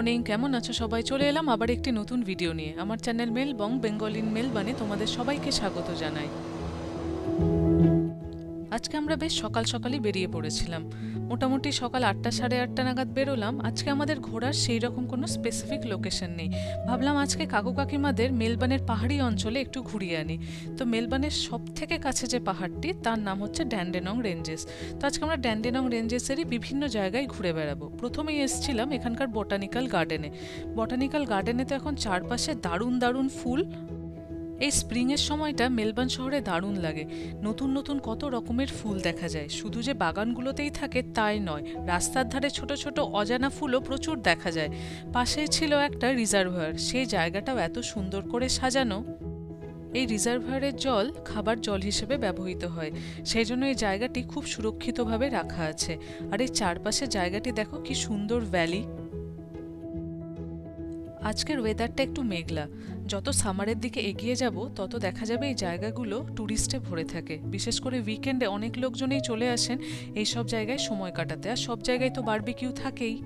Morning, কেমন আছো সবাই? চলে এলাম আবার একটি নতুন ভিডিও নিয়ে। আমার চ্যানেল মেলবং বেঙ্গল ইন মেলবানে তোমাদের সবাইকে স্বাগত জানাই। আজকে আমরা বেশ সকাল সকালই বেরিয়ে পড়েছিলাম। মোটামুটি সকাল 8টা সাড়ে 8টা নাগাদ বেরোলাম। আজকে আমাদের ঘোরার সেই রকম কোনো স্পেসিফিক লোকেশন নেই। ভাবলাম আজকে কাকু কাকিমাদের মেলবানের পাহাড়ি অঞ্চলে একটু ঘুরিয়ে আনি। তো মেলবানের সব থেকে কাছে যে পাহাড়টি তার নাম হচ্ছে ড্যান্ডেনং রেঞ্জেস। তো আজকে আমরা ড্যান্ডেনং রেঞ্জেসেরই বিভিন্ন জায়গায় ঘুরে বেড়াবো। প্রথমেই এসেছিলাম এখানকার বটানিক্যাল গার্ডেনে। বটানিক্যাল গার্ডেনে তো এখন চারপাশে দারুণ দারুণ ফুল। এই স্প্রিংয়ের সময়টা মেলবার্ন শহরে দারুণ লাগে। নতুন নতুন কত রকমের ফুল দেখা যায়। শুধু যে বাগানগুলোতেই থাকে তাই নয়, রাস্তার ধারে ছোট ছোট অজানা ফুলও প্রচুর দেখা যায়। পাশেই ছিল একটা রিজার্ভার, সেই জায়গাটাও এত সুন্দর করে সাজানো। এই রিজার্ভারের জল খাবার জল হিসেবে ব্যবহৃত হয়, সেই জন্য এই জায়গাটি খুব সুরক্ষিতভাবে রাখা আছে। আর এই চারপাশে জায়গাটি দেখো কি সুন্দর ভ্যালি। আজকের ওয়েদারটা একটু মেঘলা। যত সামারের দিকে এগিয়ে যাব তত দেখা যাবে এই জায়গাগুলো ট্যুরিস্টে ভরে থাকে। বিশেষ করে উইকেন্ডে অনেক লোকজনেই চলে আসেন এই সব জায়গায় সময় কাটাতে। আর সব জায়গায় তো বারবিকিউ থাকেই।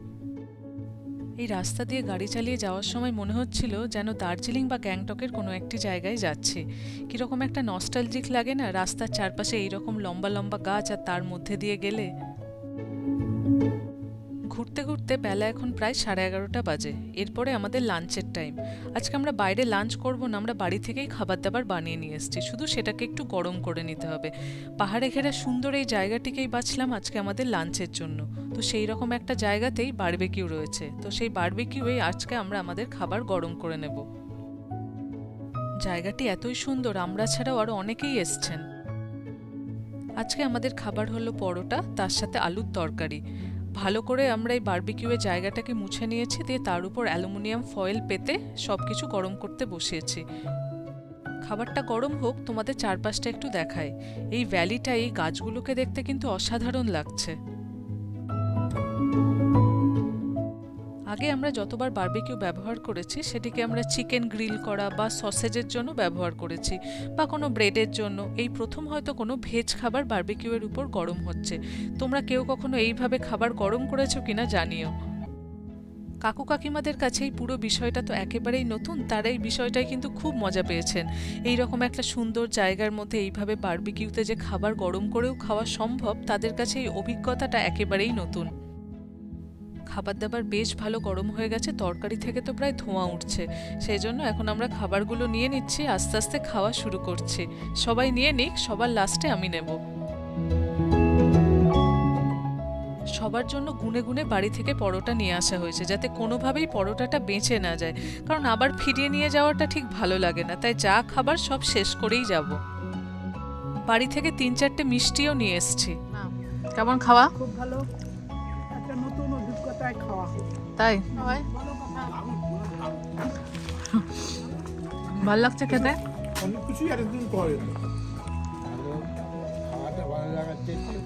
এই রাস্তা দিয়ে গাড়ি চালিয়ে যাওয়ার সময় মনে হচ্ছিল যেন দার্জিলিং বা গ্যাংটকের কোনো একটি জায়গায় যাচ্ছি। কীরকম একটা নস্টালজিক লাগে না রাস্তার চারপাশে এইরকম লম্বা লম্বা গাছ আর তার মধ্যে দিয়ে গেলে। ঘুরতে ঘুরতে বেলা এখন প্রায় 11:30 বাজে। এরপরে আমাদের লাঞ্চের টাইম। আজকে আমরা বাইরে লাঞ্চ করব না, আমরা বাড়ি থেকেই খাবার দাবার বানিয়ে নিয়ে এসেছি, শুধু সেটাকে একটু গরম করে নিতে হবে। পাহাড়ে ঘেরা সুন্দর এই জায়গাটিকেই বাছলাম আজকে আমাদের লাঞ্চের জন্য। তো সেই রকম একটা জায়গাতেই বারবিকিউ রয়েছে, তো সেই বারবিকিউয়ে আজকে আমরা আমাদের খাবার গরম করে নেব। জায়গাটি এতই সুন্দর, আমরা ছাড়াও আরও অনেকেই এসছেন। আজকে আমাদের খাবার হলো পরোটা, তার সাথে আলুর তরকারি। ভালো করে আমরা এই বারবিকিউয়ের জায়গাটাকে মুছে নিয়েছি, দিয়ে তার উপর অ্যালুমিনিয়াম ফয়েল পেতে সব কিছু গরম করতে বসিয়েছি। খাবারটা গরম হোক, তোমাদের চারপাশটা একটু দেখায়। এই ভ্যালিটা, এই গাছগুলোকে দেখতে কিন্তু অসাধারণ লাগছে। আগে আমরা যতবার বারবিকিউ ব্যবহার করেছি সেটিকে আমরা চিকেন গ্রিল করা বা সসেজের জন্য ব্যবহার করেছি, বা কোনো ব্রেডের জন্য। এই প্রথম হয়তো কোনো ভেজ খাবার বারবিকিউয়ের উপর গরম হচ্ছে। তোমরা কেউ কখনো এইভাবে খাবার গরম করেছো কিনা জানিও। কাকু কাকিমাদের কাছে এই পুরো বিষয়টা তো একেবারেই নতুন, তারা এই বিষয়টাই কিন্তু খুব মজা পেয়েছেন। এই রকম একটা সুন্দর জায়গার মধ্যে এইভাবে বারবিকিউতে যে খাবার গরম করেও খাওয়া সম্ভব, তাদের কাছে এই অভিজ্ঞতাটা একেবারেই নতুন। খাবার দাবার বেশ ভালো গরম হয়ে গেছে, তরকারি থেকে তো প্রায় ধোঁয়া উঠছে। সেই জন্য এখন আমরা খাবারগুলো নিয়ে নিচ্ছি, আস্তে আস্তে খাওয়া শুরু করছি। সবাই নিয়ে নিক, সবার লাস্টে আমি নেব। সবার জন্য গুনে গুনে বাড়ি থেকে পরোটা নিয়ে আসা হয়েছে, যাতে কোনোভাবেই পরোটাটা বেঁচে না যায়, কারণ আবার ফিরিয়ে নিয়ে যাওয়াটা ঠিক ভালো লাগে না। তাই যা খাবার সব শেষ করেই যাব। বাড়ি থেকে 3-4টে মিষ্টিও নিয়ে এসছি। কেমন খাওয়া? খুব ভালো, একটা নতুন অভিজ্ঞতায় খাওয়া। তাই ভাল লাগছে খেতে। অনেক কিছুই একদিন পরে ভালো, খাওয়াটা ভালো লাগার চেয়েছে,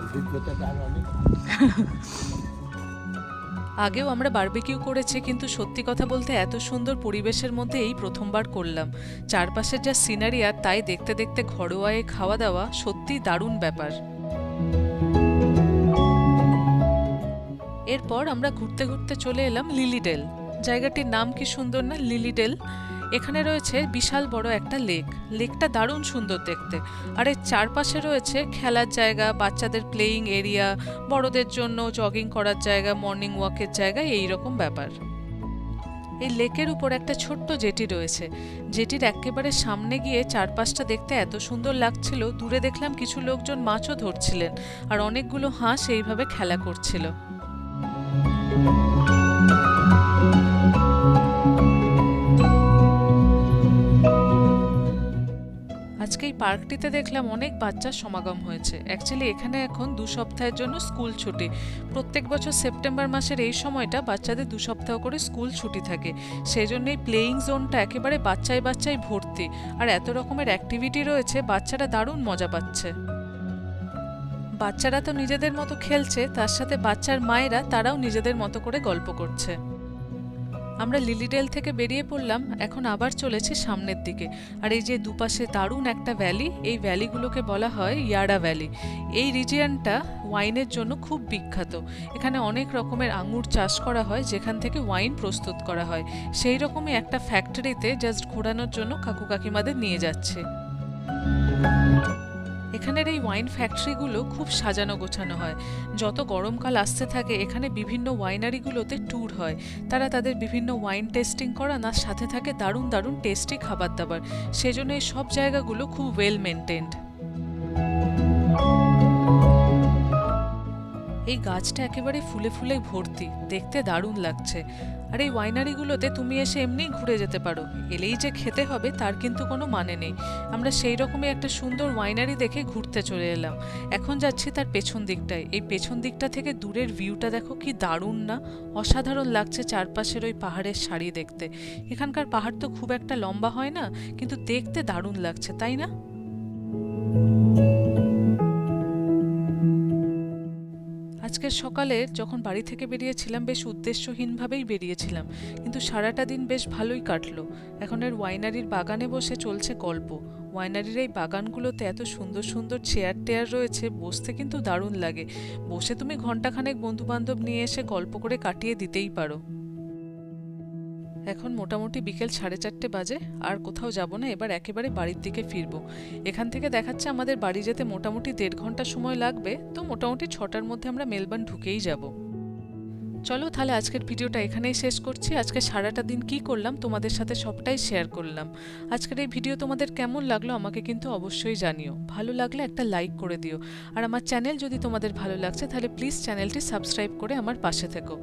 অভিজ্ঞতাটা আর অনেক। আগেও আমরা বারবিকিউ করেছি, কিন্তু সত্যি কথা বলতে এত সুন্দর পরিবেশের মধ্যে এই প্রথমবার করলাম। চারপাশের যা সিনারি আর তাই দেখতে দেখতে ঘরোয়ায় খাওয়া দাওয়া সত্যিই দারুণ ব্যাপার। এরপর আমরা ঘুরতে ঘুরতে চলে এলাম লিলিডেল। জায়গাটির নাম কি সুন্দর না, লিলিডেল। এখানে রয়েছে বিশাল বড় একটা লেক। লেকটা দারুণ সুন্দর দেখতে। আর এর চারপাশে রয়েছে খেলার জায়গা, বাচ্চাদের প্লেয়িং এরিয়া, বড়দের জন্য জগিং করার জায়গা, মর্নিং ওয়াকের জায়গা, এই রকম ব্যাপার। এই লেকের উপর একটা ছোট্ট জেটি রয়েছে। জেটির একেবারে সামনে গিয়ে চারপাশটা দেখতে এত সুন্দর লাগছিল। দূরে দেখলাম কিছু লোকজন মাছও ধরছিলেন, আর অনেকগুলো হাঁস এইভাবে খেলা করছিল। আজকে এই পার্কটিতে দেখলাম অনেক বাচ্চার সমাগম হয়েছে। অ্যাকচুয়ালি এখানে এখন 2 সপ্তাহের জন্য স্কুল ছুটি। প্রত্যেক বছর সেপ্টেম্বর মাসের এই সময়টা বাচ্চাদের 2 সপ্তাহ করে স্কুল ছুটি থাকে। সেই জন্য এই প্লেয়িং জোনটা একেবারে বাচ্চায় বাচ্চায় ভর্তি। আর এত রকমের অ্যাক্টিভিটি রয়েছে, বাচ্চারা দারুণ মজা পাচ্ছে। বাচ্চারা তো নিজেদের মতো খেলছে, তার সাথে বাচ্চার মায়েরা তারাও নিজেদের মতো করে গল্প করছে। আমরা লিলিডেল থেকে বেরিয়ে পড়লাম, এখন আবার চলেছি সামনের দিকে। আর এই যে দুপাশে দারুণ একটা ভ্যালি, এই ভ্যালিগুলোকে বলা হয় ইয়ারা ভ্যালি। এই রিজিয়নটা ওয়াইনের জন্য খুব বিখ্যাত। এখানে অনেক রকমের আঙুর চাষ করা হয়, যেখান থেকে ওয়াইন প্রস্তুত করা হয়। সেই রকমই একটা ফ্যাক্টরিতে জাস্ট ঘোরানোর জন্য কাকু কাকিমাদের নিয়ে যাচ্ছে। এখানের এই ওয়াইন ফ্যাক্টরিগুলো খুব সাজানো গোছানো হয়। যত গরমকাল আসতে থাকে এখানে বিভিন্ন ওয়াইনারিগুলোতে ট্যুর হয়। তারা তাদের বিভিন্ন ওয়াইন টেস্টিং করান, আর সাথে থাকে দারুণ দারুণ টেস্টি খাবার দাবার। সেজন্য এই সব জায়গাগুলো খুব ওয়েল মেনটেন্ড। এই গাছটা একেবারে ফুলে ফুলে ভর্তি, দেখতে দারুণ লাগছে। আর এই ওয়াইনারিগুলোতে তুমি এসে এমনিই ঘুরে যেতে পারো, এলেই যে খেতে হবে তার কিন্তু কোনো মানে নেই। আমরা সেই রকমই একটা সুন্দর ওয়াইনারি দেখে ঘুরতে চলে এলাম। এখন যাচ্ছি তার পেছন দিকটায়। এই পেছন দিকটা থেকে দূরের ভিউটা দেখো কি দারুণ না, অসাধারণ লাগছে চারপাশের ওই পাহাড়ের সারি দেখতে। এখানকার পাহাড় তো খুব একটা লম্বা হয় না, কিন্তু দেখতে দারুণ লাগছে, তাই না? আজকের সকালে যখন বাড়ি থেকে বেরিয়েছিলাম বেশ উদ্দেশ্যহীনভাবেই বেরিয়েছিলাম, কিন্তু সারাটা দিন বেশ ভালোই কাটলো। এখন এর ওয়াইনারির বাগানে বসে চলছে গল্প। ওয়াইনারির এই বাগানগুলোতে এত সুন্দর সুন্দর চেয়ার টেয়ার রয়েছে, বসতে কিন্তু দারুণ লাগে। বসে তুমি ঘন্টাখানেক বন্ধুবান্ধব নিয়ে এসে গল্প করে কাটিয়ে দিতেই পারো। এখন মোটামুটি বিকেল 4:30 বাজে, আর কোথাও যাব না, এবার একেবারে বাড়ির দিকে ফিরবো। এখান থেকে দেখাচ্ছে আমাদের বাড়ি যেতে মোটামুটি 1.5 ঘন্টা সময় লাগবে, তো মোটামুটি 6টার মধ্যে আমরা মেলবার্ন ঢুকেই যাব। চলো তাহলে আজকের ভিডিওটা এখানেই শেষ করছি। আজকে সারাটা দিন কি করলাম তোমাদের সাথে সবটাই শেয়ার করলাম। আজকের এই ভিডিও তোমাদের কেমন লাগলো আমাকে কিন্তু অবশ্যই জানিও। ভালো লাগলে একটা লাইক করে দিও। আর আমার চ্যানেল যদি তোমাদের ভালো লাগছে তাহলে প্লিজ চ্যানেলটি সাবস্ক্রাইব করে আমার পাশে থেকো।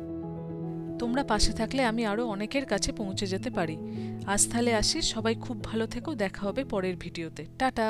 তোমরা পাশে থাকলে আমি আরও অনেকের কাছে পৌঁছে যেতে পারি। আজ তাহলে আসি, সবাই খুব ভালো থেকো, দেখা হবে পরের ভিডিওতে। টাটা।